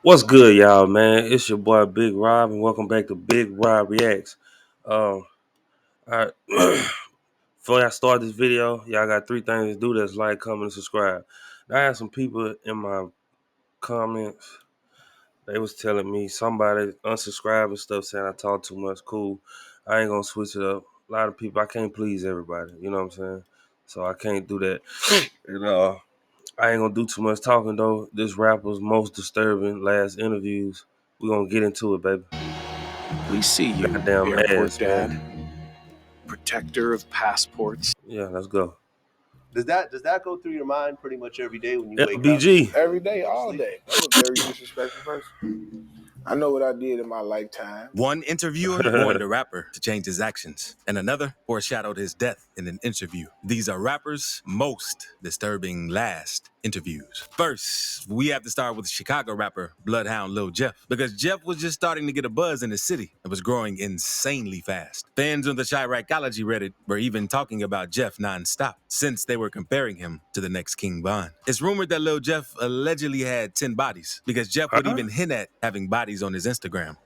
What's good, y'all, man? It's your boy Big Rob, and welcome back to Big Rob Reacts. All right. Before I start this video, y'all got three things to do. That's like, comment, and subscribe. Now, I had some people in my comments. They was telling me somebody unsubscribed and stuff, saying I talk too much. Cool. I ain't gonna switch it up. A lot of people, I can't please everybody. You know what I'm saying? So I can't do that. And I ain't gonna do too much talking though. This rapper's most disturbing last interviews. We gonna get into it, baby. We see you, Goddamn airport ass, dad, man. protector of passports. Yeah, let's go. Does that go through your mind pretty much every day when you wake up? LBG. Every day, all day. I'm a very disrespectful person. I know what I did in my lifetime. One interviewer warned a rapper to change his actions, and another foreshadowed his death in an interview. These are rappers' most disturbing last interviews. First, we have to start with Chicago rapper Bloodhound Lil Jeff, because Jeff was just starting to get a buzz in the city and was growing insanely fast. Fans on the Chiracology Reddit were even talking about Jeff nonstop, since they were comparing him to the next King Von. It's rumored that Lil Jeff allegedly had 10 bodies, because Jeff would even hint at having bodies on his Instagram.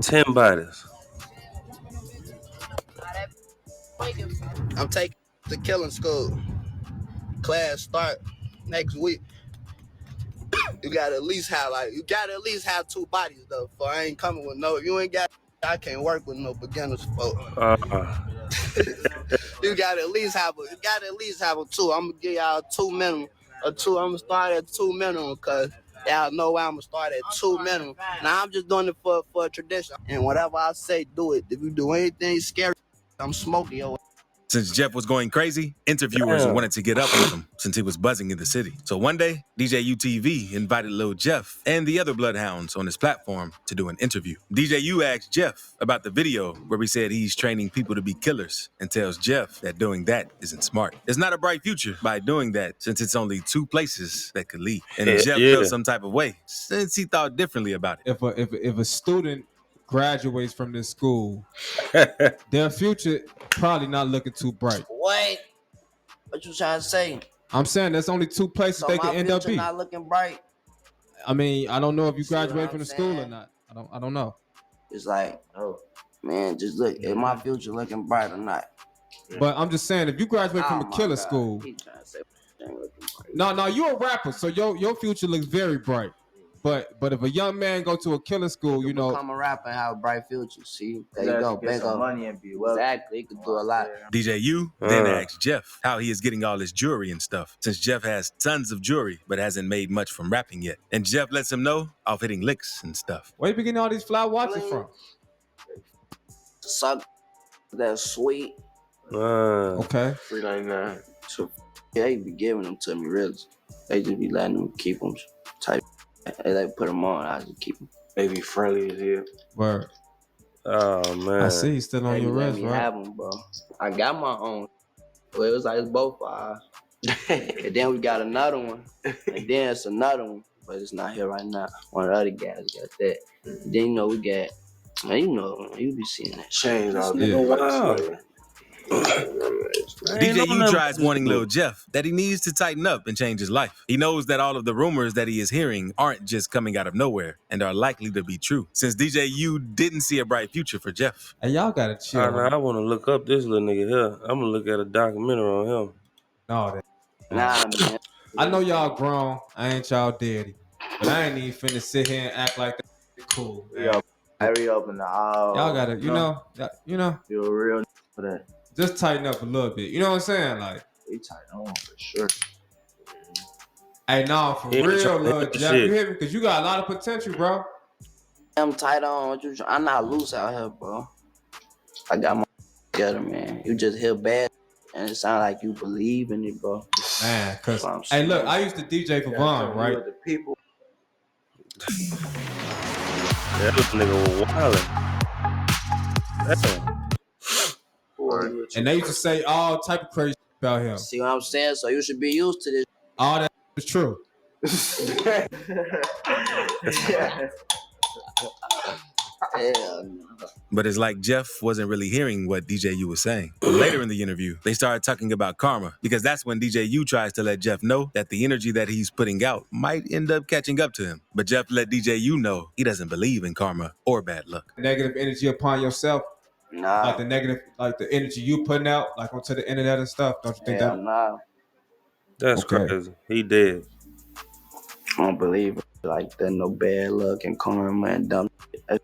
10 bodies. I'm taking the killing school. Class start next week. You gotta at least have two bodies though. For I ain't coming with no. You ain't got. I can't work with no beginners, folks. You gotta at least have a two. I'm gonna give y'all two minimum. A two. I'm gonna start at two minimum because y'all know why I'm gonna start at two minimum. Now I'm just doing it for a tradition. And whatever I say, do it. If you do anything scary, I'm smoking your. Since Jeff was going crazy, interviewers wanted to get up with him since he was buzzing in the city. So one day, DJ UTV invited Lil Jeff and the other Bloodhounds on his platform to do an interview. DJ U asked Jeff about the video where he said he's training people to be killers and tells Jeff that doing that isn't smart. It's not a bright future by doing that, since it's only two places that could lead. And Jeff felt some type of way since he thought differently about it. If a student graduates from this school, their future probably not looking too bright. What? What you trying to say? I'm saying there's only two places So they can end up being. not looking bright. I mean, I don't know if you graduate from the school or not. I don't know. It's like, oh man, just look. Is my future looking bright or not? But I'm just saying, if you graduate from a killer school, no, you're a rapper, so your future looks very bright. But if a young man go to a killer school, you know, become a rapper and have a bright future. See, there you go, get some money and be well. Exactly, you could do a lot. DJ U then asked Jeff how he is getting all his jewelry and stuff, since Jeff has tons of jewelry but hasn't made much from rapping yet. And Jeff lets him know off hitting licks and stuff. Where you be getting all these fly watches from? Suck that sweet. Okay. $3.99. So they be giving them to me, really. They just be letting them keep them type. They like put them on. I just keep them. They be friendly as hell. Word. Oh man. I see. He's still on your wrist, right? Have them, bro. I got my own. Well, it was like it's both of us. And then we got another one. And then it's another one. But it's not here right now. One of the other guys got that. And then, you know, we got, you be seeing that Change all the Wow. DJ U tries warning Lil Jeff that he needs to tighten up and change his life. He knows that all of the rumors that he is hearing aren't just coming out of nowhere and are likely to be true, since DJ U didn't see a bright future for Jeff. Hey, y'all gotta chill. I want to look up this little nigga here. I'm gonna look at a documentary on him. No, nah, man. I know y'all grown. I ain't y'all daddy, but I ain't even finna sit here and act like that. Cool. Yeah, hurry up in the aisle. Y'all gotta, you know, you're a real for that. Just tighten up a little bit. You know what I'm saying? Like, we tighten on for sure. Hey, no, for real, Lil Jeff, you hear me? Because you got a lot of potential, bro. I'm tight on. I'm not loose out here, bro. I got my together, man. You just hear bad, and it sound like you believe in it, bro. Man, cause hey, look, I used to DJ for Vaughn, right? The people. That nigga was wildin'. And they used to say all type of crazy about him. See what I'm saying? So you should be used to this. All that is true. Hell no. But it's like Jeff wasn't really hearing what DJU was saying. Later in the interview, they started talking about karma because that's when DJU tries to let Jeff know that the energy that he's putting out might end up catching up to him. But Jeff let DJU know he doesn't believe in karma or bad luck. Negative energy upon yourself, Nah. like the negative, like the energy you putting out, like onto the internet and stuff. Don't you think Hell that? nah. That's Okay. crazy. He dead. I don't believe it. Like that, no bad luck and karma and dumb shit. That's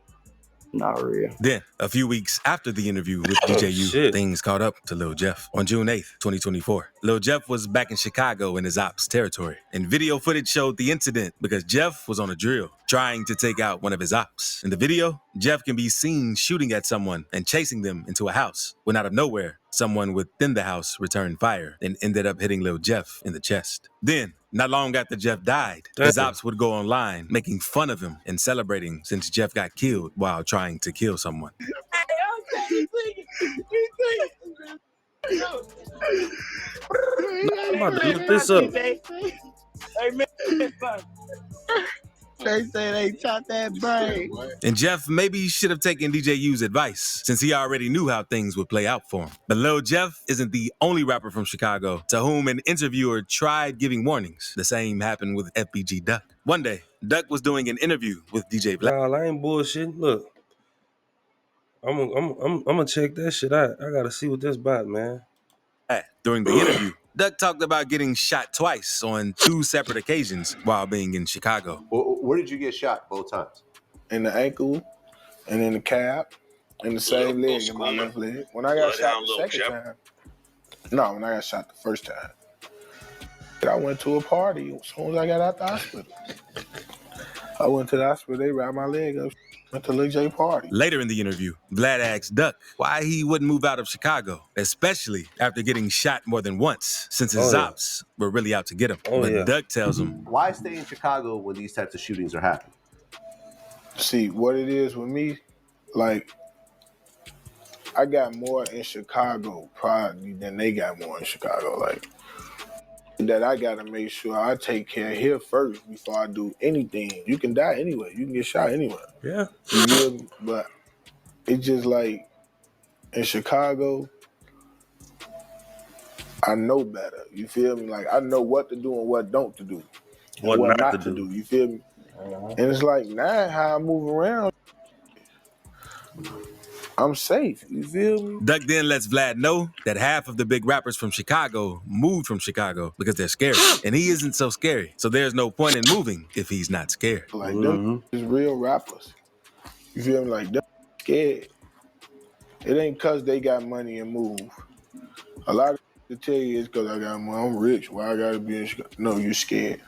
not real. Then, a few weeks after the interview with DJU, shit. things caught up to Lil Jeff. On June 8th, 2024, Lil Jeff was back in Chicago in his ops territory, and video footage showed the incident because Jeff was on a drill, trying to take out one of his ops. In the video, Jeff can be seen shooting at someone and chasing them into a house, when out of nowhere, someone within the house returned fire and ended up hitting Lil Jeff in the chest. Then, not long after Jeff died, his Damn. ops would go online making fun of him and celebrating since Jeff got killed while trying to kill someone. I'm about to look this up. They say they shot that brain. And Jeff maybe should have taken DJU's advice since he already knew how things would play out for him. But Lil Jeff isn't the only rapper from Chicago to whom an interviewer tried giving warnings. The same happened with FBG Duck. One day, Duck was doing an interview with DJ Vlad. Nah, I ain't bullshitting. Look, I'm gonna check that shit out. I gotta see what this about, man. During the interview, Duck talked about getting shot twice on 2 separate occasions while being in Chicago. Where did you get shot both times? In the ankle and in the calf and the same leg in my left leg. When I got shot the second time. No, when I got shot the first time. I went to a party as soon as I got out the hospital. I went to the hospital, they wrapped my leg up, went to Lil J party. Later in the interview, Vlad asked Duck why he wouldn't move out of Chicago, especially after getting shot more than once, since his ops were really out to get him. But Duck tells him, Why stay in Chicago when these types of shootings are happening? See, what it is with me, like, I got more in Chicago probably than they got more in Chicago. Like, that I gotta make sure I take care of here first before I do anything. You can die anyway. You can get shot anywhere. Yeah. You feel me? But it's just like in Chicago, I know better. You feel me? Like I know what to do and what don't to do. And what not to do. You feel me? And it's like now how I move around, I'm safe. You feel me? Duck then lets Vlad know that half of the big rappers from Chicago moved from Chicago because they're scary. And he isn't so scary. So there's no point in moving if he's not scared. Like them is real rappers. You feel me? Like them scared. It ain't cause they got money and move. A lot of to tell you is cause I got money. I'm rich. Why I gotta be in Chicago? No, you're scared.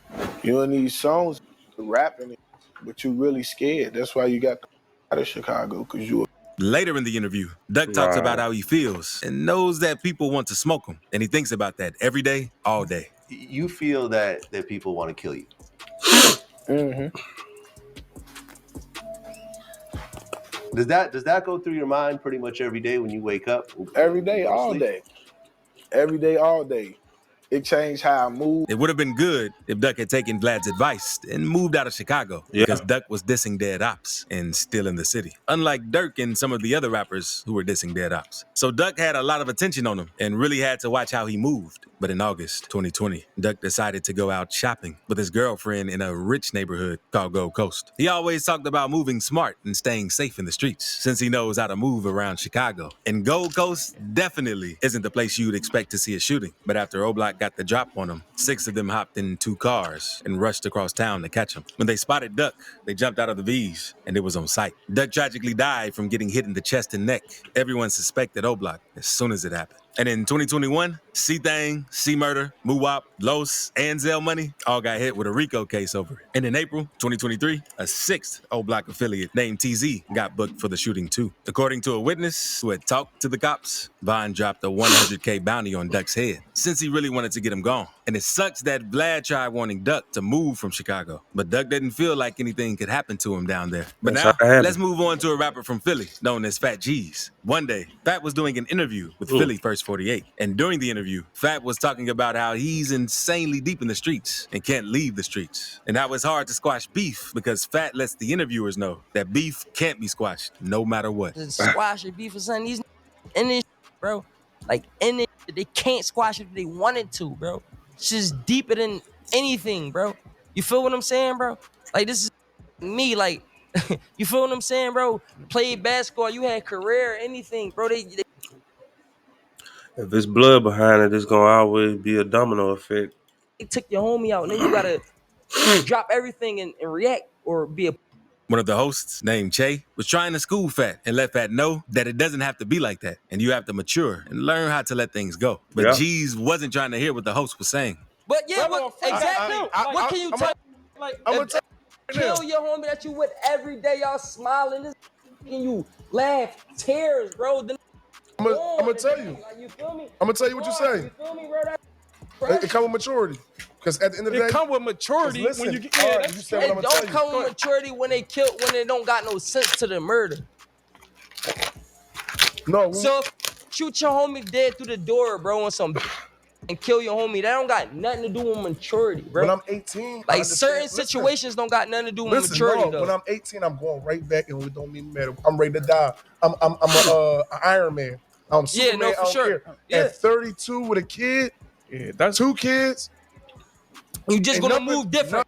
You don't need songs rapping it, but you really scared. That's why you got out of Chicago, cause you. Later in the interview, Duck talks about how he feels and knows that people want to smoke him. And he thinks about that every day, all day. You feel that people want to kill you. Mm-hmm. Does that go through your mind pretty much every day when you wake up? Every day, all day. Every day, all day. It changed how I move. It would have been good if Duck had taken Vlad's advice and moved out of Chicago because Duck was dissing dead ops and still in the city. Unlike Dirk and some of the other rappers who were dissing dead ops. So Duck had a lot of attention on him and really had to watch how he moved. But in August 2020, Duck decided to go out shopping with his girlfriend in a rich neighborhood called Gold Coast. He always talked about moving smart and staying safe in the streets since he knows how to move around Chicago. And Gold Coast definitely isn't the place you'd expect to see a shooting. But after O'Block got the drop on him, 6 of them hopped in 2 cars and rushed across town to catch him. When they spotted Duck, they jumped out of the V's and it was on sight. Duck tragically died from getting hit in the chest and neck. Everyone suspected O'Block as soon as it happened. And in 2021, C-Thang, C-Murder, Muwop, Los, and Zell Money all got hit with a RICO case over it. And in April 2023, a 6th O-Block affiliate named TZ got booked for the shooting too. According to a witness who had talked to the cops, Vaughn dropped a $100K bounty on Duck's head since he really wanted to get him gone. And it sucks that Vlad tried wanting Duck to move from Chicago, but Duck didn't feel like anything could happen to him down there. But now, let's move on to a rapper from Philly known as Fat G's. One day, Fat was doing an interview with Philly First 48. And during the interview, Fat was talking about how he's insanely deep in the streets and can't leave the streets. And how it's hard to squash beef because Fat lets the interviewers know that beef can't be squashed no matter what. Squash your beef or something. These in this, bro. Like, in it, they can't squash it if they wanted to, bro. It's just deeper than anything, bro. You feel what I'm saying, bro? Like, this is me, like, you feel what I'm saying, bro? Played basketball, you had career, anything, bro. If it's blood behind it, it's gonna always be a domino effect. They took your homie out, and then you gotta drop everything and react or be a. One of the hosts, named Che, was trying to school Fat and let Fat know that it doesn't have to be like that, and you have to mature and learn how to let things go. But G's wasn't trying to hear what the host was saying. But yeah, exactly. What can you tell? Like, kill your homie that you with every day, y'all smiling, this and you laugh, tears, bro. I'm gonna tell you. Like, you feel me? I'm gonna tell you what you're saying. You feel me, bro? It come with maturity. Because at the end of the day, it come with maturity. Listen, when you get, it don't come with maturity when they don't got no sense to the murder. No. So shoot your homie dead through the door, bro, and kill your homie. That don't got nothing to do with maturity, bro. When I'm 18, like certain situations don't got nothing to do with maturity. Though. When I'm 18, I'm going right back, and it don't even matter. I'm ready to die. I'm an Iron Man. I'm Superman. Yeah, no, for sure. Yeah. At 32 with a kid, that's 2 kids. You just gonna move different.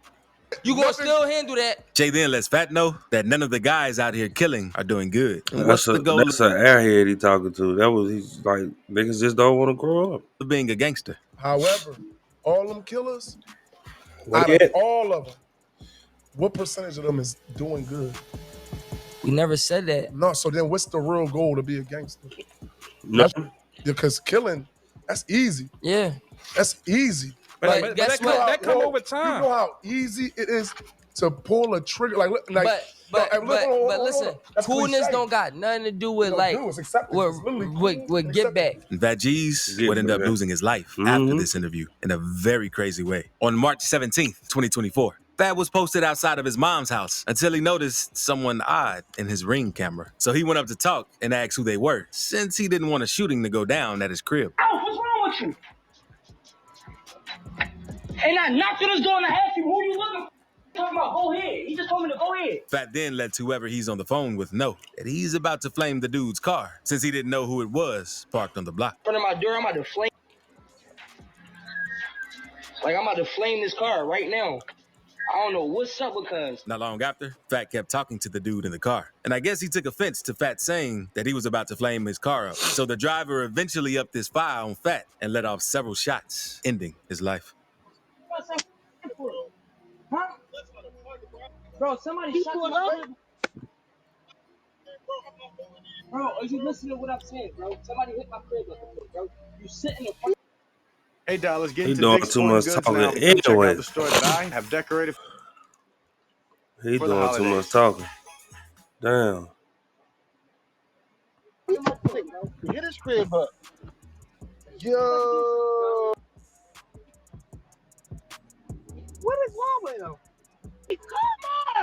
You gonna still handle that. Jay then lets Fat know that none of the guys out here killing are doing good. That's the goal? That's an airhead he talking to. He's like, niggas just don't want to grow up. Being a gangster. However, all them killers, out of all of them, what percentage of them is doing good? We never said that. No, so then what's the real goal to be a gangster? Nothing. Because killing, that's easy. Yeah. That's easy. But guess what? That come over time. You know how easy it is to pull a trigger. But listen, coolness don't got nothing to do with with get back. Fat G's would end up losing his life after this interview in a very crazy way. On March 17th, 2024, Fat was posted outside of his mom's house until he noticed someone odd in his Ring camera. So he went up to talk and ask who they were, since he didn't want a shooting to go down at his crib. Oh, what's wrong with you? And I knocked on his door and I asked him, who you looking for? Talking about, go ahead. He just told me to go ahead. Fat then lets whoever he's on the phone with know that he's about to flame the dude's car, since he didn't know who it was parked on the block. In front of my door, I'm about to flame. Like, I'm about to flame this car right now. I don't know what's up because. Not long after, Fat kept talking to the dude in the car. And I guess he took offense to Fat saying that he was about to flame his car up. So the driver eventually upped his fire on Fat and let off several shots, ending his life. Huh? Bro, somebody shot me. Bro, are you listening to what I'm saying, bro? Somebody hit my crib up, bro. You sitting in front. Hey, Dallas, get into doing Dick's too much Sporting talking Goods now. Check anyway. out the store that I have decorated. He for the doing too holidays. much talking. Damn. Get his crib up. Yo. What is wrong with him? Come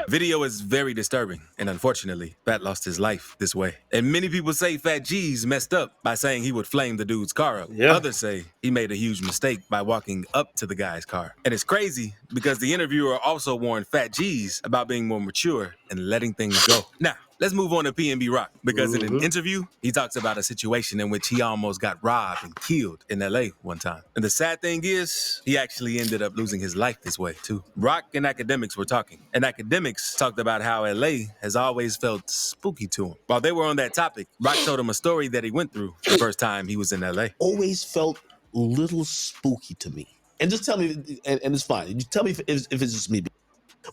on! Video is very disturbing, and unfortunately, Fat lost his life this way. And many people say Fat G's messed up by saying he would flame the dude's car up. Yeah. Others say he made a huge mistake by walking up to the guy's car. And it's crazy because the interviewer also warned Fat G's about being more mature and letting things go. Now, let's move on to PNB Rock, because in an interview, he talks about a situation in which he almost got robbed and killed in LA one time. And the sad thing is, he actually ended up losing his life this way too. Rock and Academics were talking, and Academics talked about how LA has always felt spooky to him. While they were on that topic, Rock told him a story that he went through the first time he was in LA. Always felt a little spooky to me. And just tell me, and it's fine. You tell me if it's just me.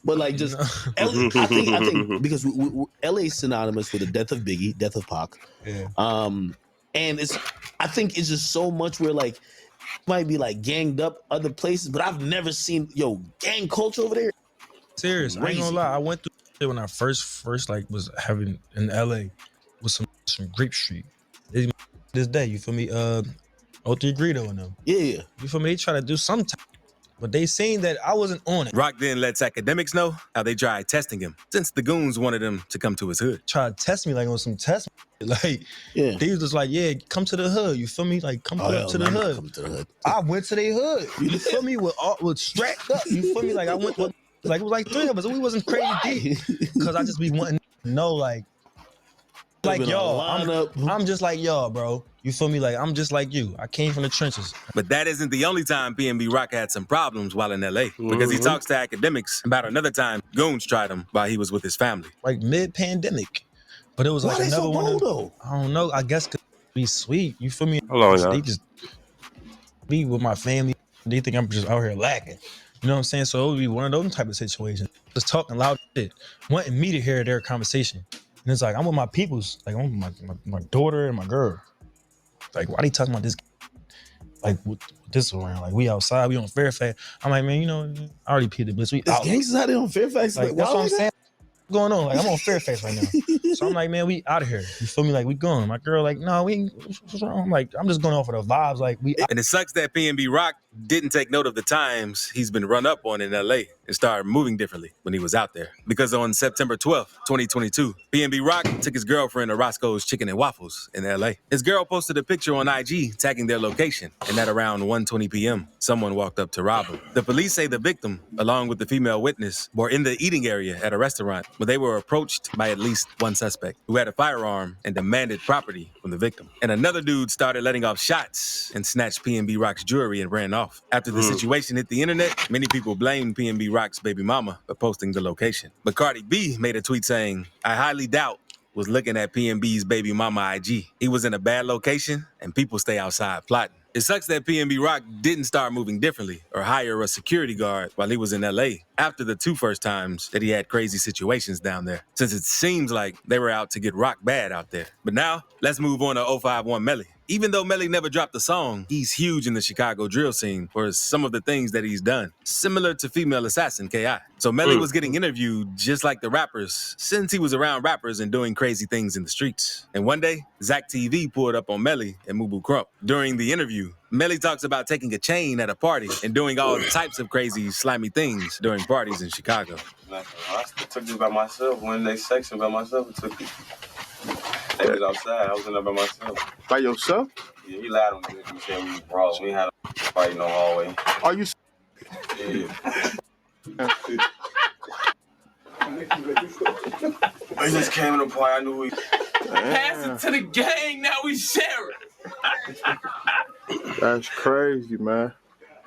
But like, just LA, I think because LA is synonymous with the death of Biggie, death of Pac. Yeah. And I think it's just so much where like might be like ganged up other places, but I've never seen gang culture over there. Serious, I ain't gonna lie. I went through it when I first like was having in LA with some Grape Street. This day, you feel me? 03 Greedo and them. Yeah. You feel me? They try to do some but they seen that I wasn't on it. Rock then lets academics know how they tried testing him, since the goons wanted him to come to his hood. Tried to test me like on some test. Like, Yeah. they was just like, yeah, come to the hood. You feel me? Like, come up to the hood. Come to the hood. I went to their hood. You feel me? With strapped up. You feel me? Like, I went with, like, it was like 3 of us. We wasn't crazy deep. Because I just be wanting to know, like y'all, I'm just like y'all, bro. You feel me? Like, I'm just like you. I came from the trenches. But that isn't the only time PNB Rock had some problems while in LA, because he talks to academics about another time goons tried him while he was with his family. Like, mid-pandemic. But it was like another one. Though? I don't know. I guess 'cause be sweet. You feel me? Hold on, y'all. They just be with my family. They think I'm just out here lacking. You know what I'm saying? So it would be one of those type of situations. Just talking loud shit, wanting me to hear their conversation. And it's like, I'm with my peoples. Like, I'm with my daughter and my girl. Like, why they talking about this? Like, with this around? Like, we outside, we on Fairfax. I'm like, man, you know, I already peed the blitz. We out. Gangsters out there on Fairfax. Like, that's what I'm saying. What's going on? Like, I'm on Fairfax right now. So I'm like, man, we out of here. You feel me? Like, we going. My girl, like, no, we ain't. What's wrong? I'm like, I'm just going off of the vibes. Like, we out. And it sucks that PNB Rock didn't take note of the times he's been run up on in LA and started moving differently when he was out there. Because on September 12th, 2022, PNB Rock took his girlfriend to Roscoe's Chicken and Waffles in LA. His girl posted a picture on IG tagging their location, and at around 1:20 p.m., someone walked up to rob him. The police say the victim, along with the female witness, were in the eating area at a restaurant where they were approached by at least one suspect who had a firearm and demanded property from the victim. And another dude started letting off shots and snatched PNB Rock's jewelry and ran off. After the situation hit the internet, many people blamed PNB Rock's baby mama for posting the location. But Cardi B made a tweet saying, "I highly doubt was looking at PNB's baby mama IG. He was in a bad location and people stay outside plotting." It sucks that PNB Rock didn't start moving differently or hire a security guard while he was in LA after the 2 first times that he had crazy situations down there, since it seems like they were out to get Rock bad out there. But now, let's move on to 051 Melly. Even though Melly never dropped a song, he's huge in the Chicago drill scene for some of the things that he's done, similar to female assassin K.I. So Melly was getting interviewed just like the rappers, since he was around rappers and doing crazy things in the streets. And one day, Zach TV pulled up on Melly and Mubu Crump. During the interview, Melly talks about taking a chain at a party and doing all types of crazy, slimy things during parties in Chicago. I took this by myself. When they section by myself, I took it. They was outside. I was in there by myself. By yourself? Yeah, he lied on me. He said we was raw. We had a fight in the hallway. Are you? Yeah. I just came in the party. I knew we. Pass it to the gang. Now we share it. That's crazy, man.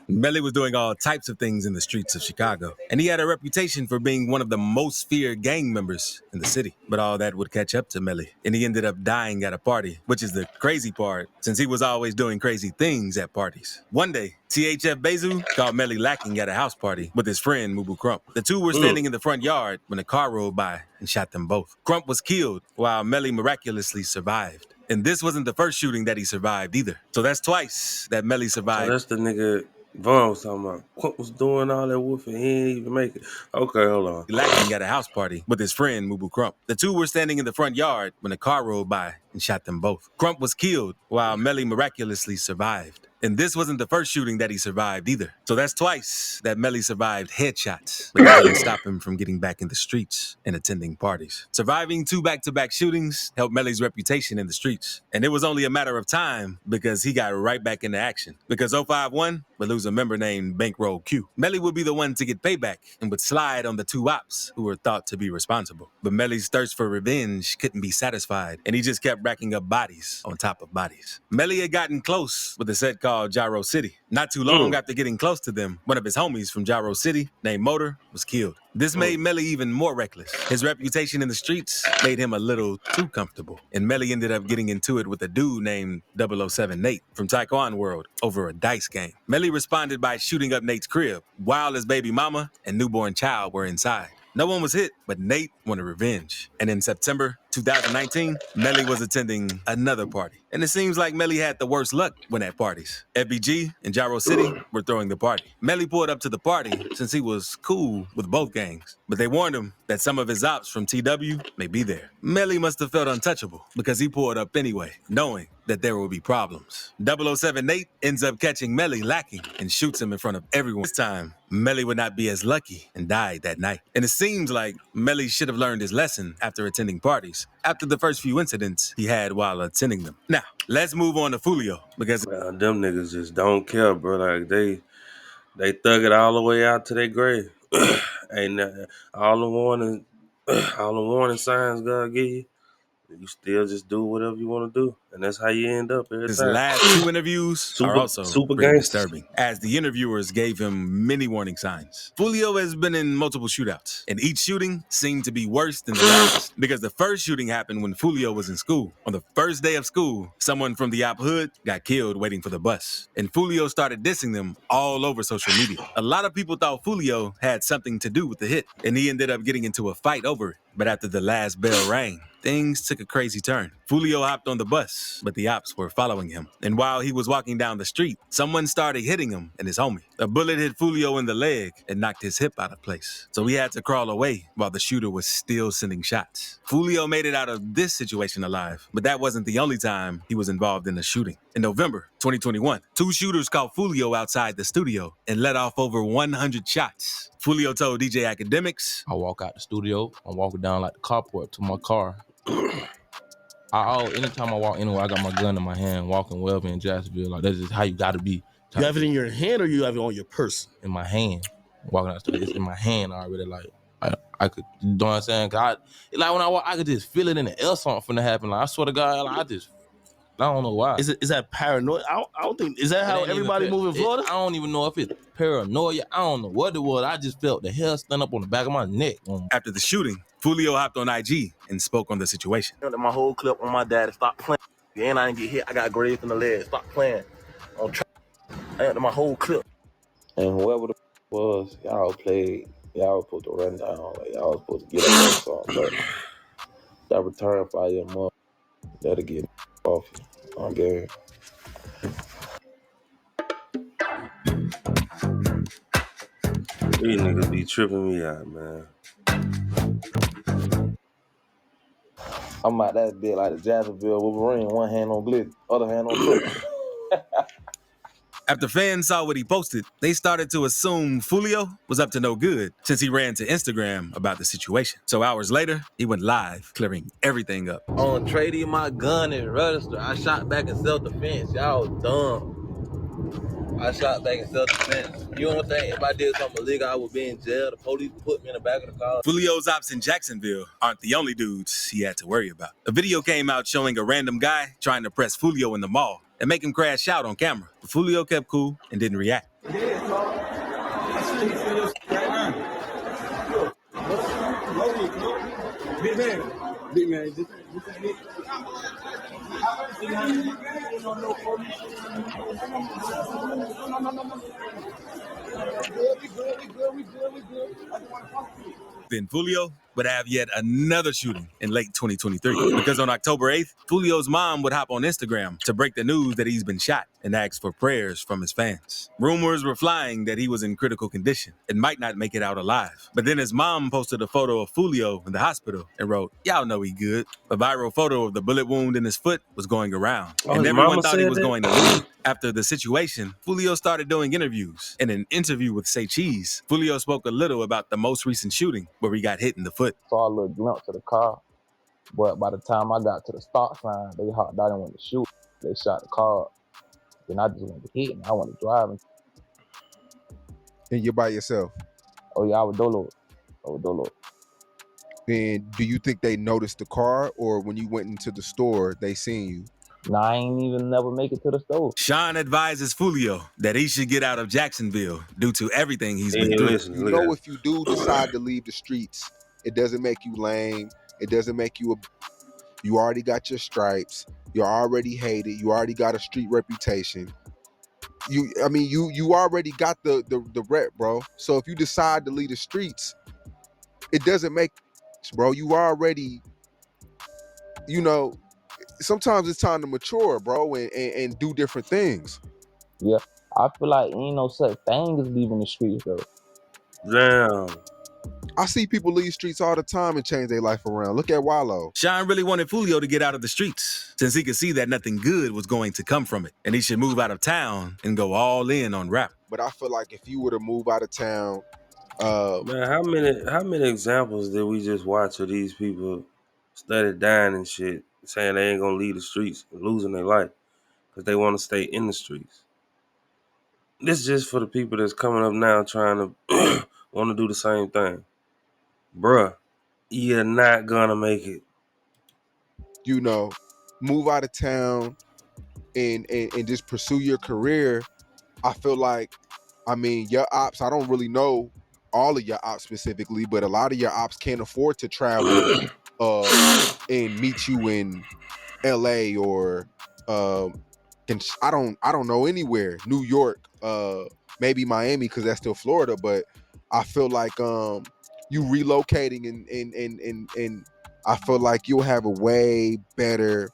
Melly was doing all types of things in the streets of Chicago, and he had a reputation for being one of the most feared gang members in the city. But all that would catch up to Melly, and he ended up dying at a party, which is the crazy part, since he was always doing crazy things at parties. One day, THF Bezu caught Melly lacking at a house party with his friend Mubu Crump. The two were standing in the front yard when a car rolled by and shot them both. Crump was killed, while Melly miraculously survived. And this wasn't the first shooting that he survived either. So that's twice that Melly survived. So that's the nigga Vaughn was talking about. Quint was doing all that woofing. He didn't even make it. Okay, hold on. Lacking at a house party with his friend Mubu Crump. The two were standing in the front yard when a car rolled by and shot them both. Crump was killed, while Melly miraculously survived. And this wasn't the first shooting that he survived either. So that's twice that Melly survived headshots, but that didn't stop him from getting back in the streets and attending parties. Surviving 2 back-to-back shootings helped Melly's reputation in the streets. And it was only a matter of time because he got right back into action. Because 051 would lose a member named Bankroll Q. Melly would be the one to get payback and would slide on the 2 ops who were thought to be responsible. But Melly's thirst for revenge couldn't be satisfied, and he just kept racking up bodies on top of bodies. Melly had gotten close with a set called Gyro City. Not too long after getting close to them, one of his homies from Gyro City, named Motor, was killed. This made Melly even more reckless. His reputation in the streets made him a little too comfortable. And Melly ended up getting into it with a dude named 007 Nate from Taekwondo World over a dice game. Melly responded by shooting up Nate's crib while his baby mama and newborn child were inside. No one was hit, but Nate wanted revenge. And in September 2019, Melly was attending another party. And it seems like Melly had the worst luck when at parties. FBG and Gyro City were throwing the party. Melly pulled up to the party since he was cool with both gangs. But they warned him that some of his ops from TW may be there. Melly must have felt untouchable because he pulled up anyway, knowing that there will be problems. 007 Nate ends up catching Melly lacking and shoots him in front of everyone. This time, Melly would not be as lucky and died that night. And it seems like Melly should have learned his lesson after attending parties, after the first few incidents he had while attending them. Now, let's move on to Fulio, because them niggas just don't care, bro. Like they thug it all the way out to their grave. Ain't nothing. All the warning signs God give you, you still just do whatever you want to do, and that's how you end up every his time. last two interviews are also pretty disturbing, as the interviewers gave him many warning signs. Fulio has been in multiple shootouts, and each shooting seemed to be worse than the last, because the first shooting happened when Fulio was in school. On the first day of school, someone from the Op Hood got killed waiting for the bus, and Fulio started dissing them all over social media. A lot of people thought Fulio had something to do with the hit, and he ended up getting into a fight over it. But after the last bell rang, things took a crazy turn. Fulio hopped on the bus, but the ops were following him. And while he was walking down the street, someone started hitting him and his homie. A bullet hit Fulio in the leg and knocked his hip out of place. So he had to crawl away while the shooter was still sending shots. Fulio made it out of this situation alive, but that wasn't the only time he was involved in a shooting. In November 2021, two shooters caught Fulio outside the studio and let off over 100 shots. Fulio told DJ Academics, I walk out the studio, I'm walking down like the carport to my car. Anytime I walk anywhere, I got my gun in my hand, walking wherever in Jacksonville. Like, that's just how you gotta be. You have it in your hand or you have it on your person? In my hand. Walking out the studio, it's in my hand already. Like, I could, you know what I'm saying? God, like when I walk, I could just feel it in the air, something finna happen. Like, I swear to God, like, I don't know why. Is that paranoia? I don't think, is that how everybody move in Florida? I don't even know if it's paranoia. I don't know what it was. I just felt the hair stand up on the back of my neck. After the shooting, Fulio hopped on IG and spoke on the situation. My whole clip on my dad, stop playing. And I didn't get hit. I got grazed in the leg. Stop playing. I had my whole clip. And whoever the was, y'all played. Y'all was supposed to run down. Like, y'all was supposed to get up on something. But that return fire your mother, that'll get off on game. These niggas be tripping me out, man. I'm out that bit like the Jacksonville Wolverine, one hand on Blitz, other hand on Blitz. After fans saw what he posted, they started to assume Fulio was up to no good since he ran to Instagram about the situation. So hours later, he went live, clearing everything up. On trading my gun and register, I shot back in self-defense. Y'all dumb. I shot back in self-defense. You don't think if I did something illegal, I would be in jail? The police put me in the back of the car. Fulio's ops in Jacksonville aren't the only dudes he had to worry about. A video came out showing a random guy trying to press Fulio in the mall and make him crash out on camera. But Fulio kept cool and didn't react. Big man. Then Fulio would have yet another shooting in late 2023. Because on October 8th, Fulio's mom would hop on Instagram to break the news that he's been shot and ask for prayers from his fans. Rumors were flying that he was in critical condition and might not make it out alive. But then his mom posted a photo of Fulio in the hospital and wrote, "Y'all know he good." A viral photo of the bullet wound in his foot was going around, and everyone thought he was going to lose. After the situation, Fulio started doing interviews. In an interview with Say Cheese, Fulio spoke a little about the most recent shooting where he got hit in the foot. Saw a little glimpse of the car, but by the time I got to the stop sign, they hopped out and went to shoot. They shot the car. Then I just went to hit and I went to driving. And you're by yourself? Oh yeah, I was dolo. And do you think they noticed the car, or when you went into the store, they seen you? Nah, I ain't even never make it to the store. Sean advises Fulio that he should get out of Jacksonville due to everything he's been through. You know, if you do decide to leave the streets, it doesn't make you lame. It doesn't make you you already got your stripes. You're already hated. You already got a street reputation. You already got the rep, bro. So if you decide to leave the streets, it doesn't make, bro. You already, you know, sometimes it's time to mature, bro, and do different things. Yeah, I feel like ain't no such thing as leaving the streets, though. Damn. I see people leave streets all the time and change their life around. Look at Wallow. Sean really wanted Fulio to get out of the streets, since he could see that nothing good was going to come from it, and he should move out of town and go all in on rap. But I feel like if you were to move out of town, man, how many examples did we just watch of these people started dying and shit, saying they ain't gonna leave the streets and losing their life because they want to stay in the streets? This is just for the people that's coming up now trying to want to do the same thing. Bruh, you're not gonna make it. You know, move out of town and just pursue your career. I feel like, I mean, your ops, I don't really know all of your ops specifically, but a lot of your ops can't afford to travel and meet you in LA or I don't know anywhere, New York, maybe Miami, because that's still Florida. But I feel like you relocating and I feel like you'll have way better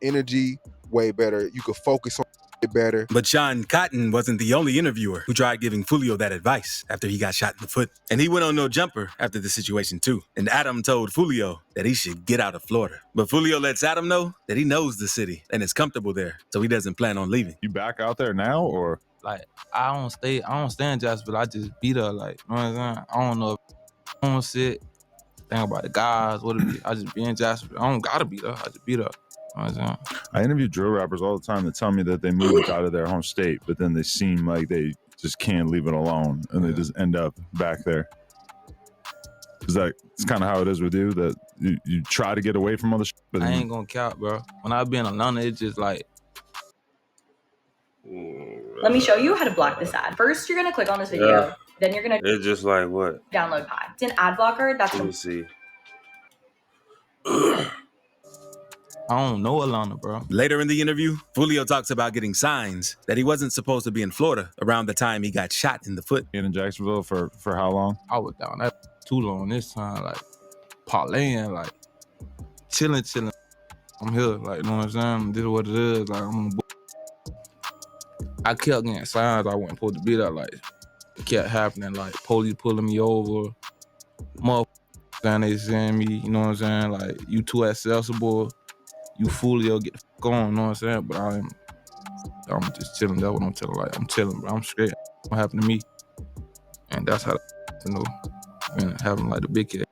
energy, way better. You could focus on it better. But Sean Cotton wasn't the only interviewer who tried giving Fulio that advice after he got shot in the foot. And he went on No Jumper after the situation too. And Adam told Fulio that he should get out of Florida. But Fulio lets Adam know that he knows the city and is comfortable there, so he doesn't plan on leaving. You back out there now, or? Like, I don't stay in Jacksonville. I just be there. Like, you know what I'm saying? I don't know if I don't sit, think about the guys, what it be. I just be in Jacksonville. I don't gotta be there. I just be there. You know what I'm saying? I interview drill rappers all the time that tell me that they moved out of their home state, but then they seem like they just can't leave it alone, and they just end up back there. It's kind of how it is with you, that you try to get away from other shit, but I ain't gonna count, bro. When I be in Atlanta, it's just like. Let me show you how to block this ad. First, you're gonna click on this video. Then you're gonna. It's just like what? Download Pi. It's an ad blocker. That's. Let me see. I don't know Atlanta, bro. Later in the interview, Fulio talks about getting signs that he wasn't supposed to be in Florida around the time he got shot in the foot. In Jacksonville for how long? I was down that too long this time, like parlaying, like chilling. I'm here, like, you know what I'm saying? This is what it is. Like, I kept getting signs I wasn't supposed to be there. Like, it kept happening. Like, police pulling me over, motherfuckers saying they seeing me. You know what I'm saying? Like, you too accessible. You Fulio, get the fuck on, you know what I'm saying? But I'm just chilling. That's what I'm telling. Like, I'm chilling, bro. I'm scared. What happened to me? And that's how, you know, having like the big kid.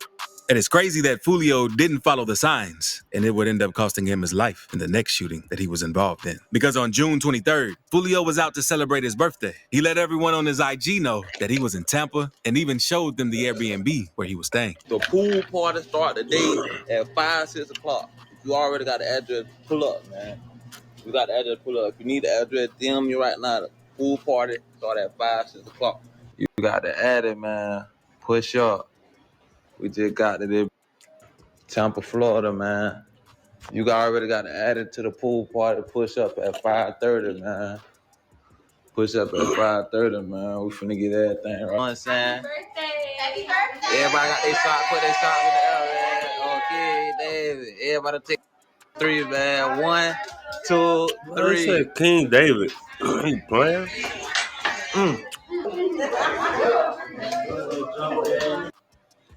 And it's crazy that Fulio didn't follow the signs, and it would end up costing him his life in the next shooting that he was involved in. Because on June 23rd, Fulio was out to celebrate his birthday. He let everyone on his IG know that he was in Tampa and even showed them the Airbnb where he was staying. The pool party start today at 5, 6 o'clock. You already got the address, pull up, man. You got the address, pull up. If you need the address, DM me right now. The pool party start at 5, 6 o'clock. You got to add it, man. Push up. We just got to the Tampa, Florida, man. You already got to add it to the pool party. Push up at 5:30, man. Push up at 5:30, man. We finna get everything right. You know what I'm saying? Happy birthday! Everybody got their shot, put their shot in the air, man. Okay, David. Everybody take 3, man. 1, 2, 3. They said King David. He playing?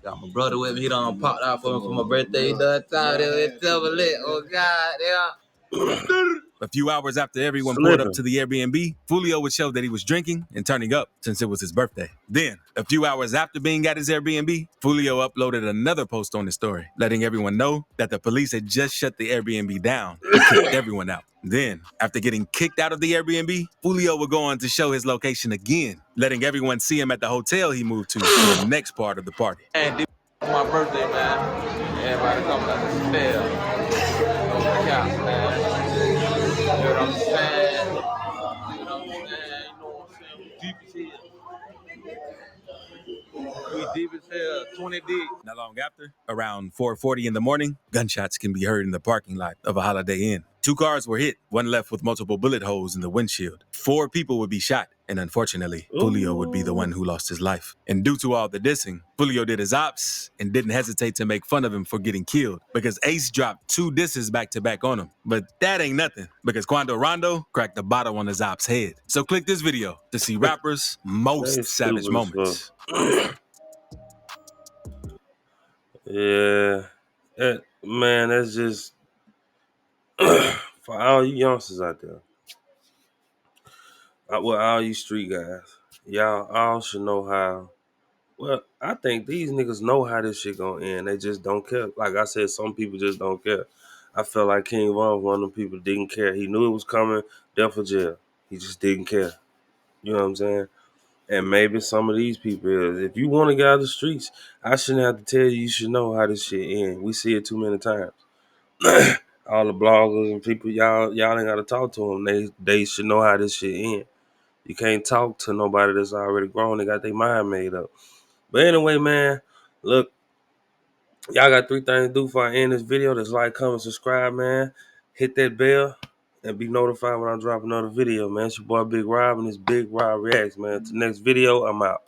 Got my brother with me. He done popped out for me for my birthday. He done time. It's lit. Oh, God, yeah. A few hours after everyone pulled up to the Airbnb, Fulio would show that he was drinking and turning up since it was his birthday. Then, a few hours after being at his Airbnb, Fulio uploaded another post on his story, letting everyone know that the police had just shut the Airbnb down and kicked everyone out. Then, after getting kicked out of the Airbnb, Fulio would go on to show his location again, letting everyone see him at the hotel he moved to for the next part of the party. And this is my birthday, man. Everybody coming out the stairs. On the couch, man. You know what I'm saying? You know what I'm saying? We deep as hell. We deep as hell, 20 deep. Not long after, around 4:40 in the morning, gunshots can be heard in the parking lot of a Holiday Inn. 2 cars were hit, one left with multiple bullet holes in the windshield. 4 people would be shot, and unfortunately, Fulio would be the one who lost his life. And due to all the dissing, Fulio did his ops and didn't hesitate to make fun of him for getting killed, because Ace dropped 2 disses back to back on him. But that ain't nothing, because Quando Rondo cracked the bottle on his ops' head. So click this video to see rappers' most savage moments. Yeah. Man, that's just for all you youngsters out there. Well, all you street guys. Y'all all should know how. Well, I think these niggas know how this shit gonna end. They just don't care. Like I said, some people just don't care. I felt like King Von was one of them people didn't care. He knew it was coming, death for jail. He just didn't care. You know what I'm saying? And maybe some of these people is. If you want to get out of the streets, I shouldn't have to tell you. You should know how this shit ends. We see it too many times. All the bloggers and people, y'all ain't gotta talk to them. They should know how this shit ends. You can't talk to nobody that's already grown. They got their mind made up. But anyway, man, look, y'all got 3 things to do before I end this video. That's like, comment, subscribe, man. Hit that bell and be notified when I drop another video, man. It's your boy Big Rob and it's Big Rob Reacts, man. Till next video, I'm out.